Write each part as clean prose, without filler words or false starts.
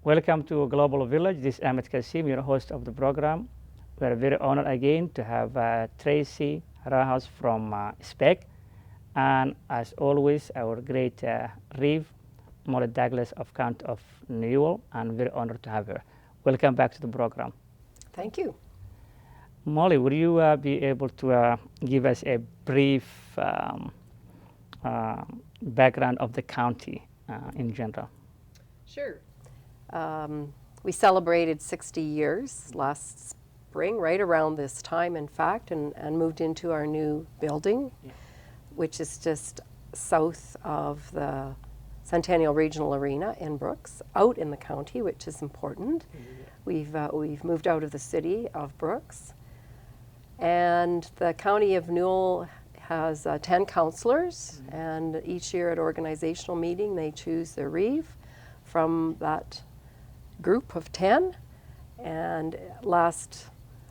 Welcome to Global Village. This is Ahmed Kasim, your host of the program. We are very honored again to have Tracy Rahas from SPEC, and as always, our great Reeve, Molly Douglas of County of Newell, and very honored to have her. Welcome back to the program. Thank you. Molly, would you be able to give us a brief background of the county in general? Sure. We celebrated 60 years last spring, right around this time, in fact, and moved into our new building, which is just south of the Centennial Regional Arena in Brooks, out in the county, which is important. We've moved out of the city of Brooks, and the County of Newell has 10 councillors, and each year at organizational meeting they choose their Reeve from that group of 10. And last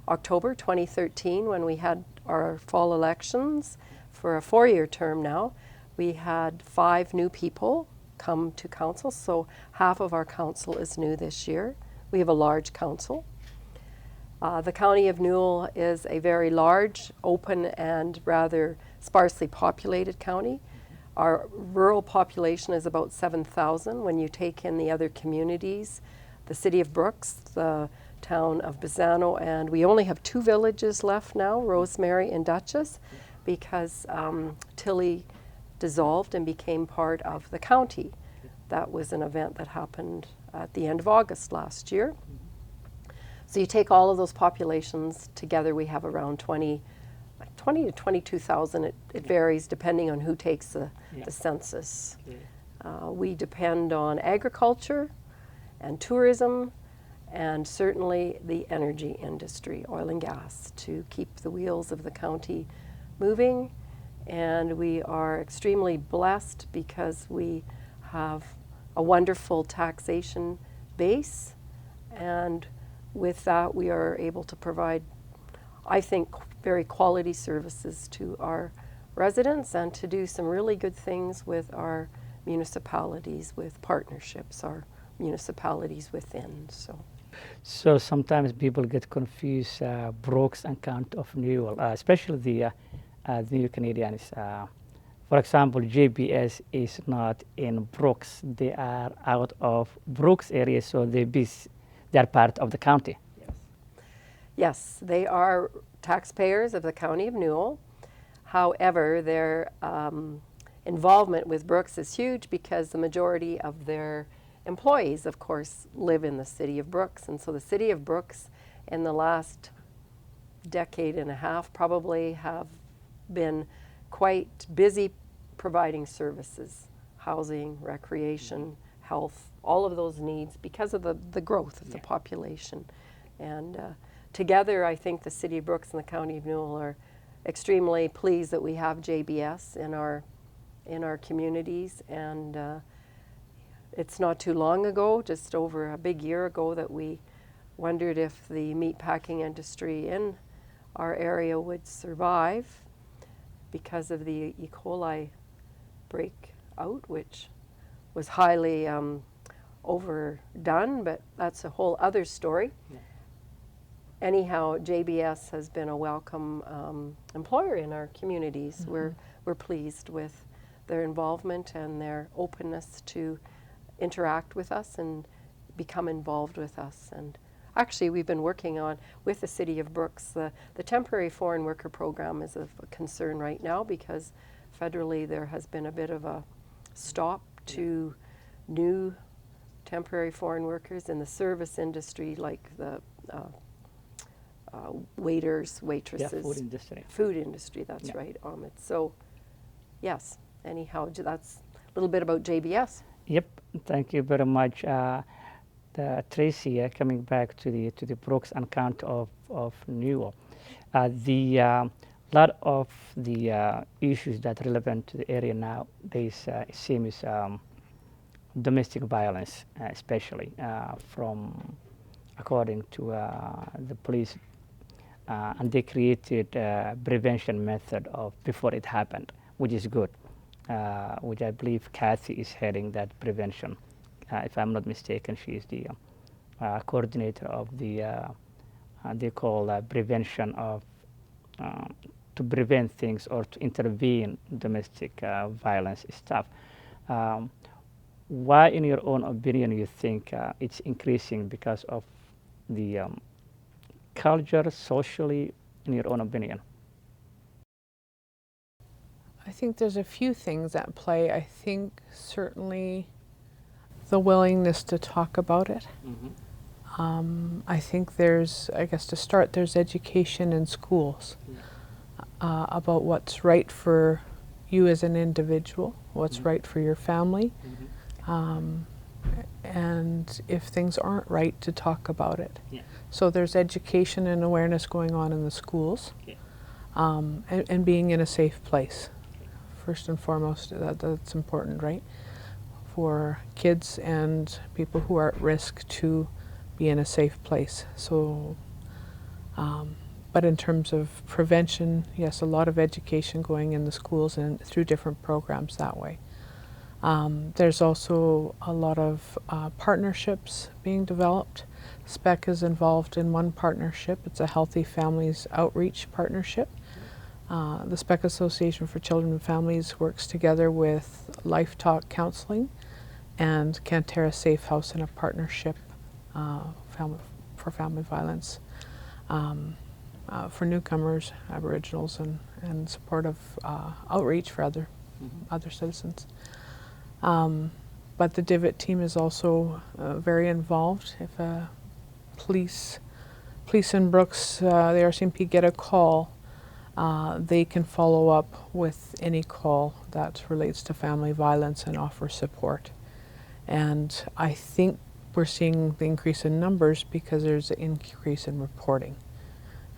October 2013, when we had our fall elections for a 4-year term now, we had 5 new people come to council, so half of our council is new this year. We have a large council. The County of Newell is a very large, open, and rather sparsely populated county. Our rural population is about 7,000 when you take in the other communities, the city of Brooks, the town of Bazzano, and we only have 2 villages left now, Rosemary and Dutchess, because Tilley dissolved and became part of the county. That was an event that happened at the end of August last year. So you take all of those populations together, we have around 20 to 22,000. It varies depending on who takes the census. We depend on agriculture and tourism, and certainly the energy industry, oil and gas, to keep the wheels of the county moving. And we are extremely blessed because we have a wonderful taxation base, and with that we are able to provide, I think, very quality services to our residents and to do some really good things with our municipalities, with partnerships, our municipalities within. So sometimes people get confused, Brooks and County of Newell, especially the new Canadians. For example, JBS is not in Brooks. They are out of Brooks area, so they're part of the county. Yes, they are taxpayers of the County of Newell. However, their involvement with Brooks is huge because the majority of their employees, of course, live in the city of Brooks. And so the city of Brooks in the last decade and a half probably have been quite busy providing services, housing, recreation, health, all of those needs because of the growth of the population. And together, I think the city of Brooks and the County of Newell are extremely pleased that we have JBS in our communities. And it's not too long ago, just over a big year ago, that we wondered if the meatpacking industry in our area would survive because of the E. coli breakout, which was highly overdone, but that's a whole other story. Anyhow, JBS has been a welcome employer in our communities. We're pleased with their involvement and their openness to interact with us and become involved with us. And actually, we've been working on, with the City of Brooks, the temporary foreign worker program is of concern right now because federally there has been a bit of a stop to new temporary foreign workers in the service industry, like the waiters, waitresses. Yeah, food industry. Food industry, that's right, Ahmed. So, yes, anyhow, that's a little bit about JBS. Yep, thank you very much. Tracy, coming back to the Brooks and County of Newell, the lot of the issues that are relevant to the area now, it seems domestic violence, especially from, according to the police, and they created a prevention method of before it happened, which is good, which I believe Kathy is heading that prevention. If I'm not mistaken, she is the coordinator of the they call prevention of to prevent things or to intervene domestic violence stuff. Um, why, in your own opinion, you think it's increasing because of the culture, socially, in your own opinion? I think there's a few things at play. I think certainly the willingness to talk about it. I think there's, I guess to start, there's education in schools about what's right for you as an individual, what's right for your family, and if things aren't right, to talk about it. So there's education and awareness going on in the schools, and being in a safe place. First and foremost, that's important, right? For kids and people who are at risk to be in a safe place. So, but in terms of prevention, yes, a lot of education going in the schools and through different programs that way. There's also a lot of partnerships being developed. SPEC is involved in one partnership. It's a Healthy Families Outreach Partnership. The SPEC Association for Children and Families works together with Life Talk Counseling and Cantera Safe House in a partnership for family violence for newcomers, Aboriginals, and supportive outreach for other citizens. But the DIVIT team is also very involved. If police in Brooks, the RCMP get a call, they can follow up with any call that relates to family violence and offer support. And I think we're seeing the increase in numbers because there's an increase in reporting,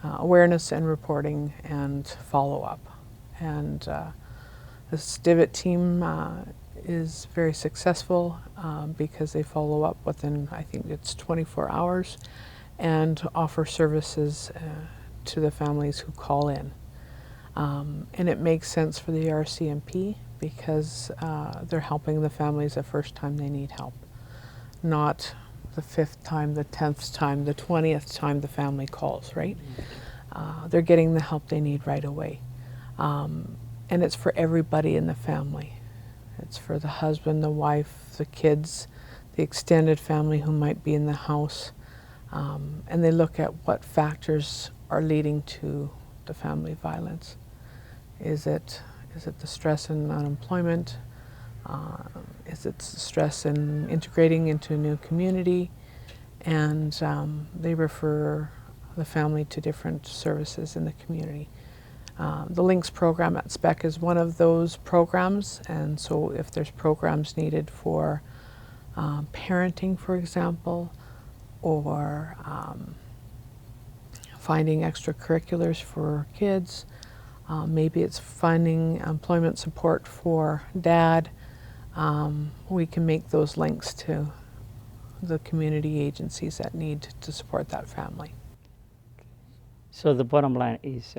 awareness and reporting and follow-up. And this DIVIT team is very successful because they follow up within, I think it's 24 hours, and offer services to the families who call in. And it makes sense for the RCMP because they're helping the families the first time they need help, not the 5th time, the 10th time, the 20th time the family calls, right? They're getting the help they need right away. And it's for everybody in the family. It's for the husband, the wife, the kids, the extended family who might be in the house. And they look at what factors are leading to the family violence. Is it the stress and unemployment? Is it stress in integrating into a new community? And they refer the family to different services in the community. The LINKS program at SPEC is one of those programs, and so if there's programs needed for parenting, for example, or finding extracurriculars for kids, maybe it's finding employment support for dad, we can make those links to the community agencies that need to support that family. So the bottom line is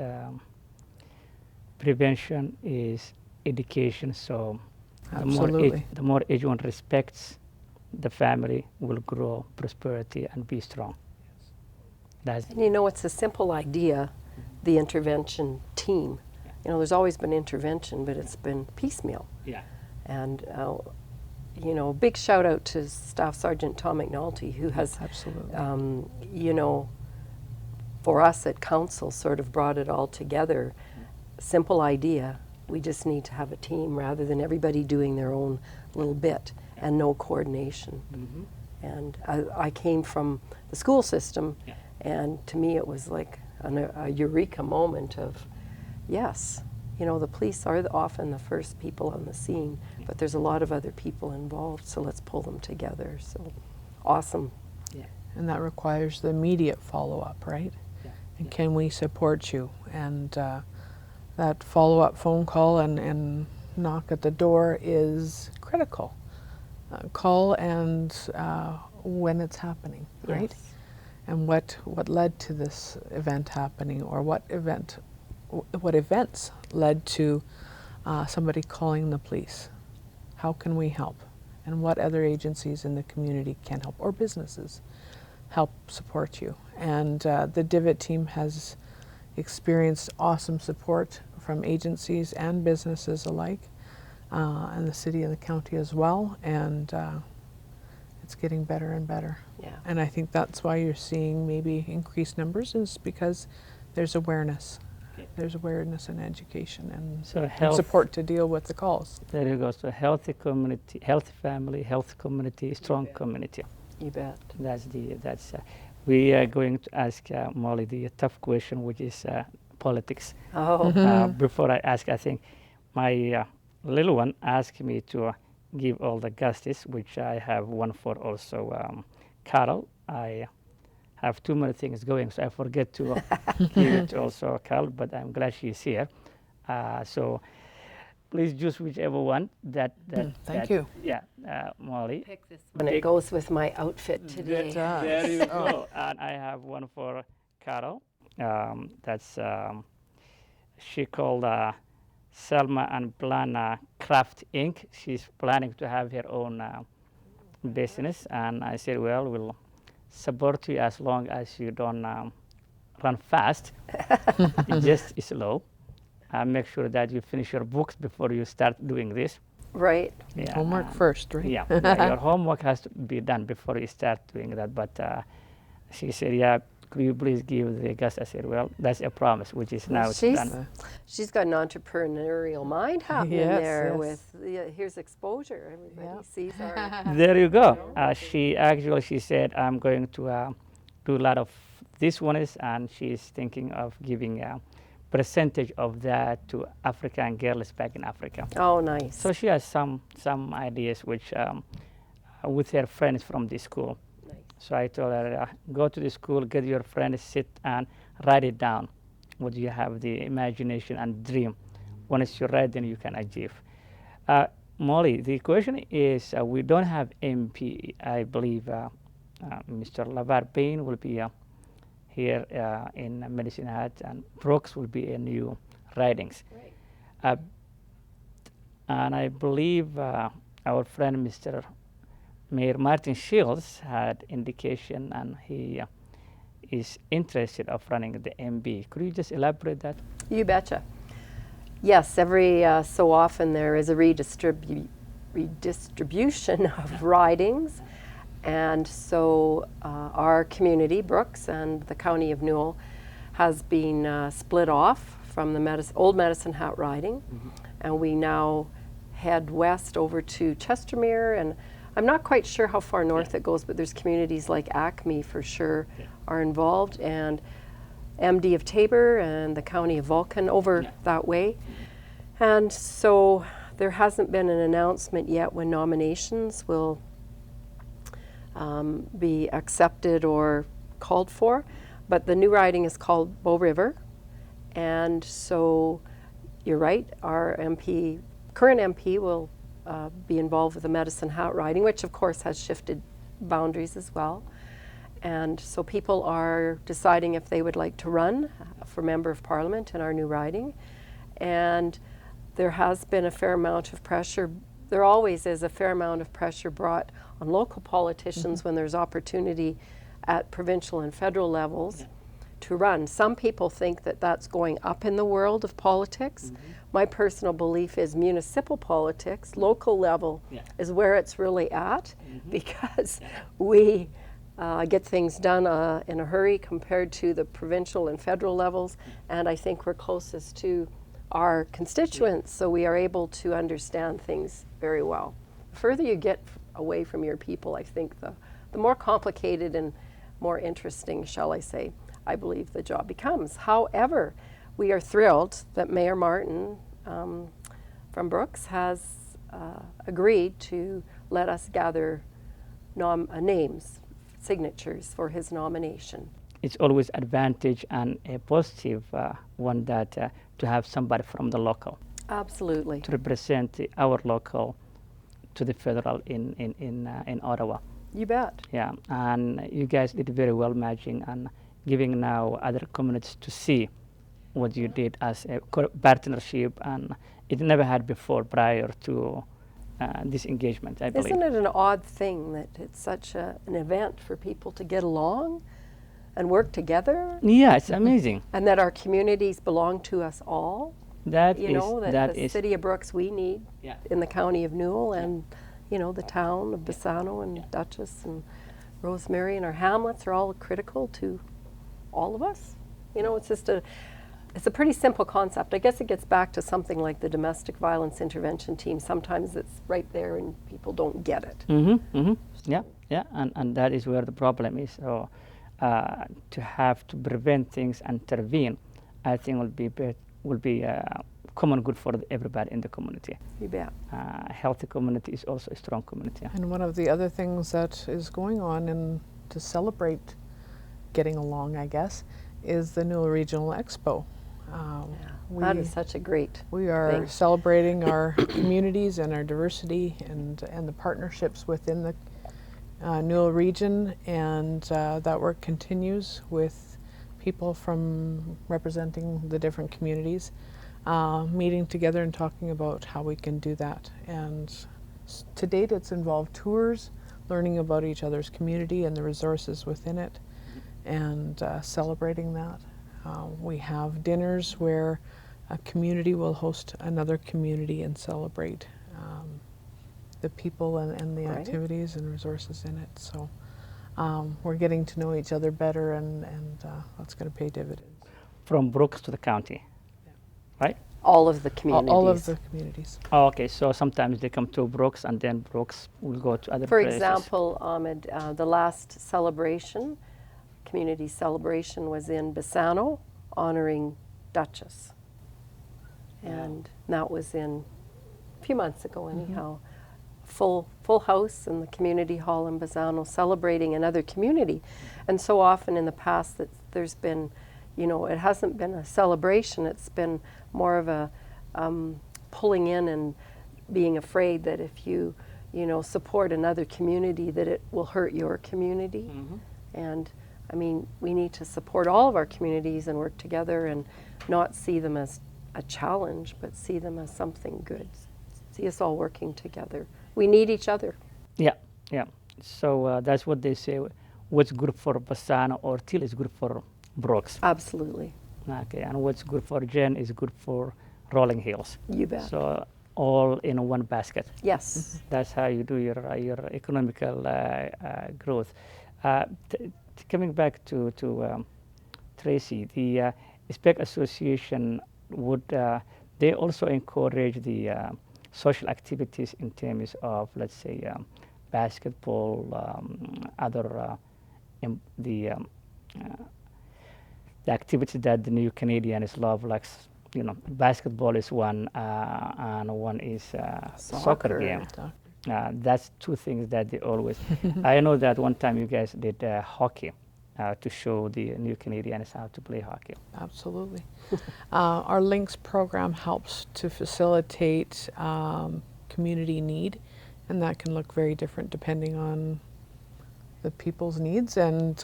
prevention is education. So Absolutely. the more everyone respects the family, will grow prosperity and be strong. That's And you know, it's a simple idea, the intervention team. You know, there's always been intervention, but it's been piecemeal. yeah. And, you know, big shout out to Staff Sergeant Tom McNulty, who has, Absolutely. you know, for us at council, sort of brought it all together. Simple idea. We just need to have a team rather than everybody doing their own little bit and no coordination. And I came from the school system, and to me it was like a eureka moment of, yes, you know, the police are often the first people on the scene, but there's a lot of other people involved, so let's pull them together. So awesome. And that requires the immediate follow-up, right? And can we support you? And that follow-up phone call and knock at the door is critical. Call and when it's happening, right? Yes. And what led to this event happening, or what events led to somebody calling the police? How can we help? And what other agencies in the community can help, or businesses? help support you. And the Divot team has experienced awesome support from agencies and businesses alike, and the city and the county as well. And it's getting better and better. Yeah. And I think that's why you're seeing maybe increased numbers, is because there's awareness. Okay. There's awareness and education and, So and health, support to deal with the calls. there you go. So healthy community, healthy family, healthy community, strong community. You bet. That's. We are going to ask Molly the tough question, which is politics. Oh, Before I ask, I think my little one asked me to give all the justice, which I have one for also Carol. I have too many things going, so I forget to give it to also Carol, but I'm glad she's here. So please choose whichever one Thank you. Yeah, Molly. pick this one. It goes with my outfit today. There you go. And I have one for Carol. That's she called Selma and Plana Craft Inc. She's planning to have her own business, and I said, well, we'll support you as long as you don't run fast, just slow. Make sure that you finish your books before you start doing this. Right. Yeah, Homework first, right? Yeah, your homework has to be done before you start doing that. But she said, yeah, could you please give the guest? I said, well, that's a promise, which is now She's done. she's got an entrepreneurial mind happening Yes, there. yes. With here's exposure. Everybody Yeah. sees our. There you go. She said, I'm going to do a lot of this one is, and she's thinking of giving a percentage of that to African girls back in Africa. Oh, nice. So she has some ideas which with her friends from the school. Nice. So I told her, go to the school, get your friends, sit and write it down. What you have the imagination and dream. Once you write, then you can achieve. Molly, the question is, we don't have MP. I believe Mr. Lavar Payne will be here in Medicine Hat, and Brooks will be a new ridings. Right. And I believe our friend Mr. Mayor Martin Shields had indication, and he is interested of running the MB. Could you just elaborate that? You betcha. Yes, every so often there is a redistribution of ridings. And so our community, Brooks and the County of Newell, has been split off from the old Medicine Hat riding. And we now head west over to Chestermere. And I'm not quite sure how far north it goes, but there's communities like Acme for sure are involved. And MD of Tabor and the County of Vulcan over that way. And so there hasn't been an announcement yet when nominations will be accepted or called for, but the new riding is called Bow River, and so you're right, our MP, current MP will be involved with the Medicine Hat riding, which of course has shifted boundaries as well, and so people are deciding if they would like to run for Member of Parliament in our new riding, and there has been a fair amount of pressure. There always is a fair amount of pressure brought on local politicians when there's opportunity at provincial and federal levels to run. Some people think that that's going up in the world of politics. My personal belief is municipal politics, local level, is where it's really at, because we get things done in a hurry compared to the provincial and federal levels, and I think we're closest to our constituents, so we are able to understand things very well. The further you get away from your people, I think the more complicated and more interesting, shall I say, I believe the job becomes. However, we are thrilled that Mayor Martin from Brooks has agreed to let us gather names, signatures for his nomination. It's always advantage and a positive one that to have somebody from the local Absolutely. to represent our local to the federal in Ottawa. You bet. Yeah, and you guys did very well matching and giving now other communities to see what you did as a partnership, and it never had before prior to this engagement, I believe. Isn't it an odd thing that it's such an event for people to get along and work together, Yeah, it's amazing. and that our communities belong to us all? That You is know, that that the is city of Brooks we need Yeah. in the county of Newell, and, you know, the town of Bassano and Dutchess and Rosemary and our hamlets are all critical to all of us. You know, it's a pretty simple concept. I guess it gets back to something like the domestic violence intervention team. Sometimes it's right there and people don't get it. Yeah, yeah, and that is where the problem is. So to have to prevent things and intervene, I think will be common good for everybody in the community. You bet. A healthy community is also a strong community. And one of the other things that is going on and to celebrate getting along, I guess, is the Newell Regional Expo. That is such a great We are thing. celebrating our communities and our diversity and the partnerships within the Newell region, and that work continues with people from representing the different communities, meeting together and talking about how we can do that. And to date, it's involved tours, learning about each other's community and the resources within it, and celebrating that. We have dinners where a community will host another community and celebrate the people and the Right. activities and resources in it. So we're getting to know each other better, and that's going to pay dividends. From Brooks to the county, right? All of the communities. All of the communities. Oh, okay, so sometimes they come to Brooks and then Brooks will go to other For places. example, Ahmed, the last celebration, community celebration, was in Bassano, honoring Dutchess. And that was in a few months ago anyhow. Full house in the community hall in Bassano, celebrating another community. And so often in the past that there's been, you know, it hasn't been a celebration, it's been more of a pulling in and being afraid that if you know, support another community, that it will hurt your community. And I mean, we need to support all of our communities and work together and not see them as a challenge, but see them as something good. See us all working together. We need each other. Yeah, yeah. So that's what they say. What's good for Bassano or Till is good for Brooks. Absolutely. Okay, and what's good for Jen is good for Rolling Hills. You bet. So all in one basket. Yes. That's how you do your economical growth. Coming back to Tracy, the SPEC Association would they also encourage the social activities in terms of, let's say, basketball, other the activities that the new Canadians love, like basketball is one, and one is soccer game. That's two things that they always. I know that one time you guys did hockey to show the new Canadians how to play hockey. Absolutely. Our Links program helps to facilitate community need, and that can look very different depending on the people's needs and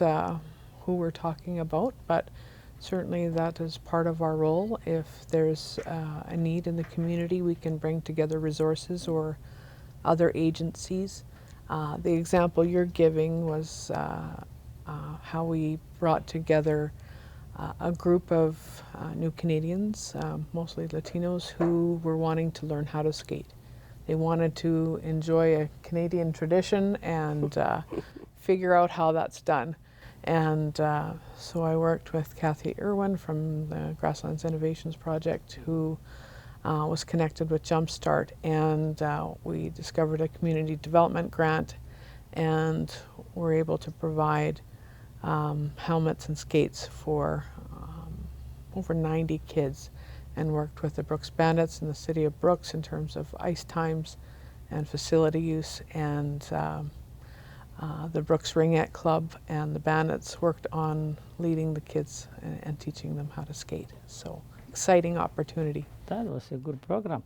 who we're talking about, but certainly that is part of our role. If there's a need in the community, we can bring together resources or other agencies. The example you're giving was how we brought together a group of new Canadians, mostly Latinos, who were wanting to learn how to skate. They wanted to enjoy a Canadian tradition and figure out how that's done. And so I worked with Kathy Irwin from the Grasslands Innovations Project, who was connected with Jumpstart, and we discovered a community development grant and were able to provide helmets and skates for over 90 kids, and worked with the Brooks Bandits and the City of Brooks in terms of ice times and facility use, and the Brooks Ringette Club and the Bandits worked on leading the kids and teaching them how to skate. So exciting opportunity. That was a good program.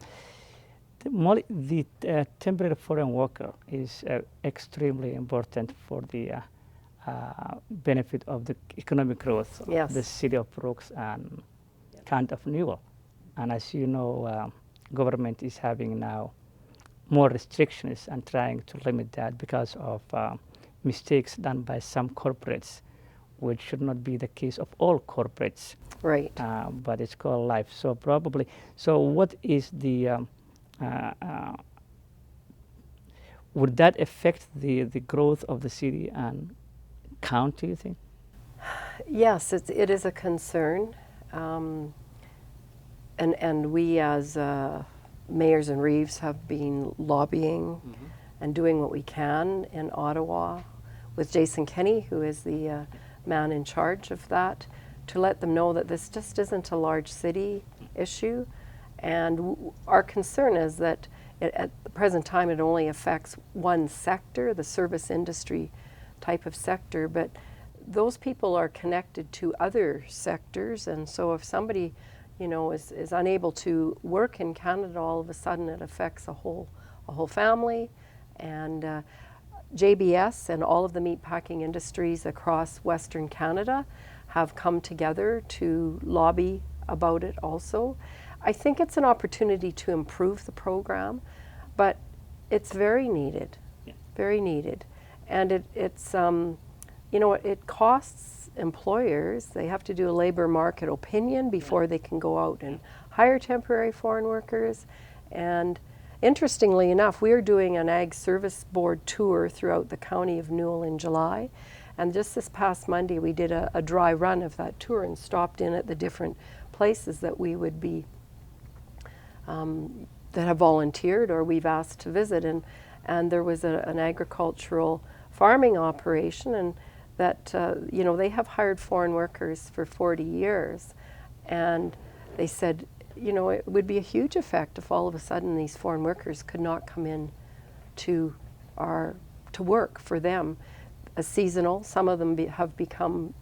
The temporary foreign worker is extremely important for the benefit of the economic growth Yes. of the City of Brooks and County of Newell. And as you know, government is having now more restrictions and trying to limit that because of mistakes done by some corporates, which should not be the case of all corporates. Right. But it's called life. So probably, so what is the, would that affect the growth of the city and county, you think? Yes, it is a concern. And we as mayors and reeves have been lobbying and doing what we can in Ottawa with Jason Kenney, who is the man in charge of that, to let them know that this just isn't a large city issue. And our concern is that at the present time it only affects one sector, the service industry type of sector, but those people are connected to other sectors, and so if somebody, you know, is unable to work in Canada, all of a sudden it affects a whole family. And JBS and all of the meatpacking industries across Western Canada have come together to lobby about it also. I think it's an opportunity to improve the program, but it's very needed, very needed. And it's, you know, it costs employers. They have to do a labor market opinion before they can go out and hire temporary foreign workers. And interestingly enough, we are doing an Ag Service Board tour throughout the county of Newell in July. And just this past Monday, we did a dry run of that tour and stopped in at the different places that we would be, that have volunteered or we've asked to visit. And there was an agricultural farming operation, and that, you know, they have hired foreign workers for 40 years. And they said, you know, it would be a huge effect if all of a sudden these foreign workers could not come in to work for them. As seasonal, some of them have become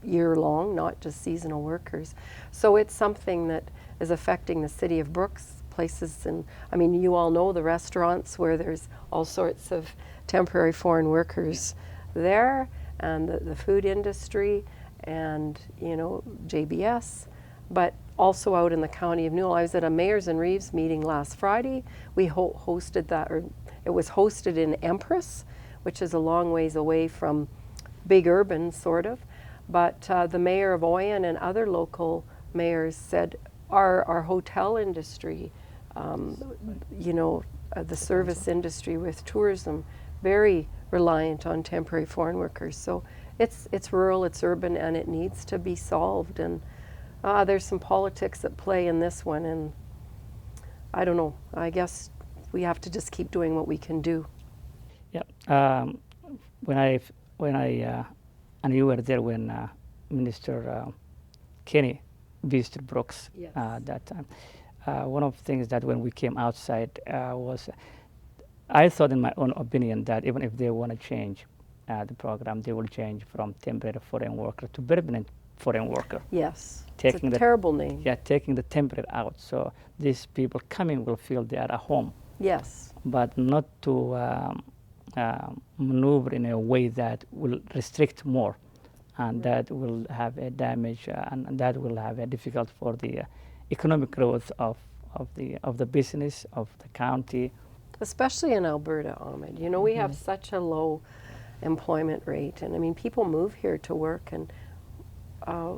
year-long, not just seasonal workers. So it's something that is affecting the city of Brooks, places, and I mean, you all know the restaurants where there's all sorts of temporary foreign workers there, and the food industry, and, you know, JBS, but also out in the county of Newell. I was at a Mayors and Reeves meeting last Friday. We hosted that, or it was hosted in Empress, which is a long ways away from big urban, sort of. But the mayor of Oyen and other local mayors said our hotel industry, you know, the service industry with tourism, very reliant on temporary foreign workers. So it's rural, it's urban, and it needs to be solved. And there's some politics at play in this one, and I don't know. I guess we have to just keep doing what we can do. Yeah. When I and you were there when Minister Kenney visited Brooks that time. One of the things that when we came outside was, I thought in my own opinion that even if they want to change the program, they will change from temporary foreign worker to permanent foreign worker. Yes, Taking it's a terrible name. Yeah, taking the temporary out. So these people coming will feel they are at home. Yes. But not to maneuver in a way that will restrict more, and that will have a damage, and that will have a difficult for the economic growth of the business of the county. Especially in Alberta, Ahmed. You know, we have such a low employment rate, and I mean, people move here to work, and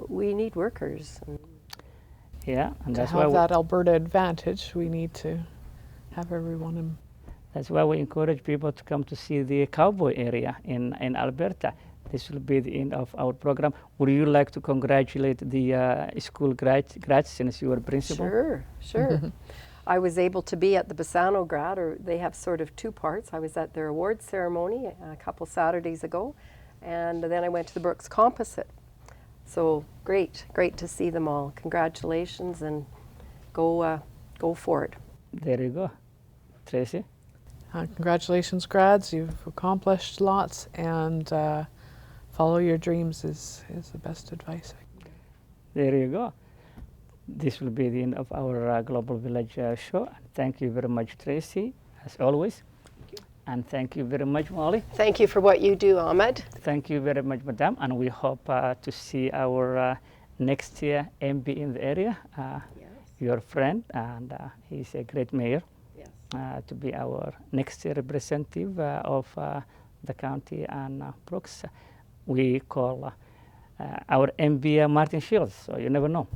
we need workers. Yeah, and To that's why have that Alberta advantage, we need to have everyone in. That's why we encourage people to come to see the cowboy area in Alberta. This will be the end of our program. Would you like to congratulate the school grads since you were principal? Sure, sure. I was able to be at the Bassano grad, or they have sort of two parts. I was at their awards ceremony a couple Saturdays ago, and then I went to the Brooks Composite. So great to see them all. Congratulations, and go for it. There you go. Tracy? Congratulations, grads. You've accomplished lots, and follow your dreams is the best advice. There you go. This will be the end of our Global Village show. Thank you very much, Tracy, as always. Thank you. And thank you very much, Molly. Thank you for what you do, Ahmed. Thank you very much, Madam. And we hope to see our next year MP in the area, your friend, and he's a great mayor. Yes. To be our next representative of the county and Brooks. We call our MB Martin Shields, so you never know.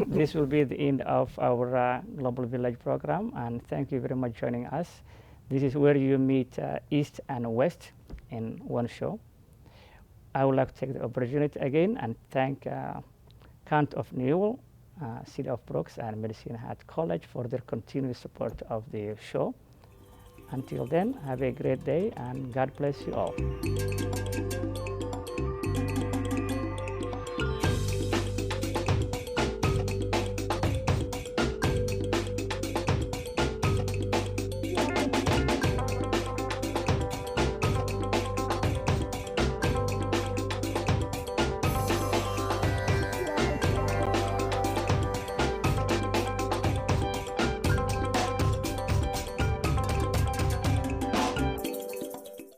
This will be the end of our Global Village program, and thank you very much for joining us. This is where you meet East and West in one show. I would like to take the opportunity again and thank County of Newell, City of Brooks, and Medicine Hat College for their continued support of the show. Until then, have a great day and God bless you all.